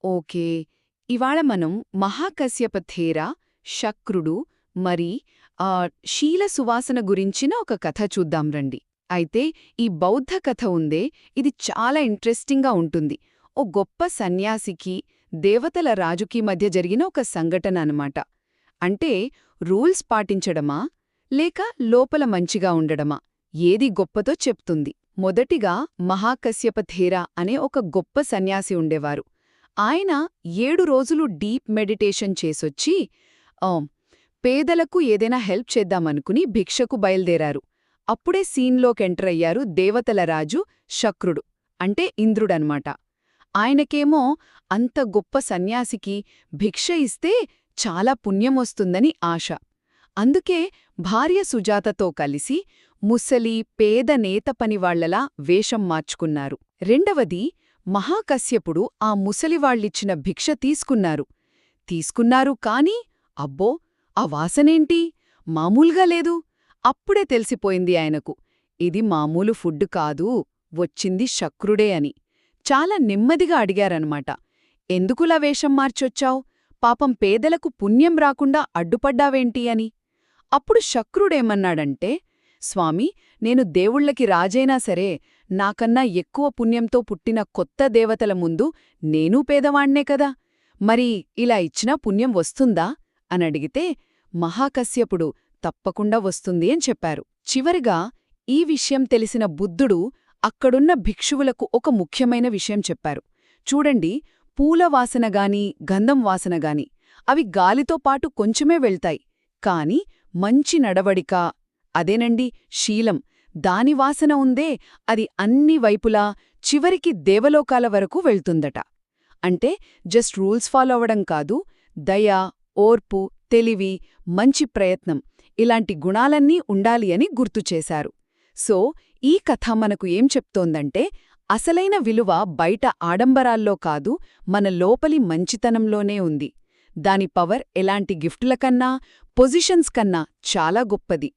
Okay. ఇవాళ మనం మహాకశ్యప థేరా, శక్రుడు మరి శీల సువాసన గురించిన ఒక కథ చూద్దాం రండి. అయితే ఈ బౌద్ధ కథ ఉందే, ఇది చాలా ఇంట్రెస్టింగ్గా ఉంటుంది. ఓ గొప్ప సన్యాసికి, దేవతల రాజుకి మధ్య జరిగిన ఒక సంఘటన అన్నమాట. అంటే రూల్స్ పాటించడమా లేక లోపల మంచిగా ఉండడమా, ఏది గొప్పతో చెప్తుంది. మొదటిగా మహాకశ్యప థేరా అనే ఒక గొప్ప సన్యాసి ఉండేవారు. ఆయన 7 రోజులు డీప్ మెడిటేషన్ చేసొచ్చి పేదలకు ఏదైనా హెల్ప్ చేద్దామనుకుని భిక్షకు బయల్దేరారు. అప్పుడే సీన్లోకెంటరయ్యారు దేవతల రాజు శక్రుడు, అంటే ఇంద్రుడన్మాట. ఆయనకేమో అంత గొప్ప సన్యాసికి భిక్ష ఇస్తే చాలా పుణ్యమొస్తుందని ఆశ. అందుకే భార్య సుజాతతో కలిసి ముసలి పేద నేత పనివాళ్లలా వేషం మార్చుకున్నారు. రెండవది, మహాకశ్యపుడు ఆ ముసలివాళ్లిచ్చిన భిక్ష తీసుకున్నారు కాని అబ్బో, ఆ వాసనేంటి, మామూలుగా లేదు. అప్పుడే తెలిసిపోయింది ఆయనకు, ఇది మామూలు ఫుడ్ కాదు, వచ్చింది శక్రుడే అని. చాలా నెమ్మదిగా అడిగారనమాట, ఎందుకులా వేషం మార్చొచ్చావ్? పాపం పేదలకు పుణ్యం రాకుండా అడ్డుపడ్డావేంటి అని. అప్పుడు శక్రుడేమన్నాడంటే, స్వామీ, నేను దేవుళ్ళకి రాజైనా సరే, నాకన్నా ఎక్కువ పుణ్యంతో పుట్టిన కొత్త దేవతల ముందు నేనూ పేదవాణ్ణే కదా, మరి ఇలా ఇచ్చినా పుణ్యం వస్తుందా అనడిగితే మహాకశ్యపుడు తప్పకుండా వస్తుంది అని చెప్పారు. చివరిగా ఈ విషయం తెలిసిన బుద్ధుడు అక్కడున్న భిక్షువులకు ఒక ముఖ్యమైన విషయం చెప్పారు. చూడండి, పూల వాసనగాని గంధం వాసనగాని అవి గాలితో పాటు కొంచెమే వెళ్తాయి, కాని మంచి నడవడిక, అదేనండి శీలం, దాని వాసన ఉందే, అది అన్ని వైపులా చివరికి దేవలోకాల వరకు వెళ్తుందట. అంటే జస్ట్ రూల్స్ ఫాలో అవ్వడం కాదు, దయ, ఓర్పు, తెలివి, మంచి ప్రయత్నం, ఇలాంటి గుణాలన్నీ ఉండాలి అని గుర్తుచేశారు. సో ఈ కథ మనకు ఏం చెప్తోందంటే, అసలైన విలువ బయట ఆడంబరాల్లో కాదు, మన లోపలి మంచితనంలోనే ఉంది. దాని పవర్ ఎలాంటి గిఫ్టులకన్నా, పొజిషన్స్ కన్నా చాలా గొప్పది.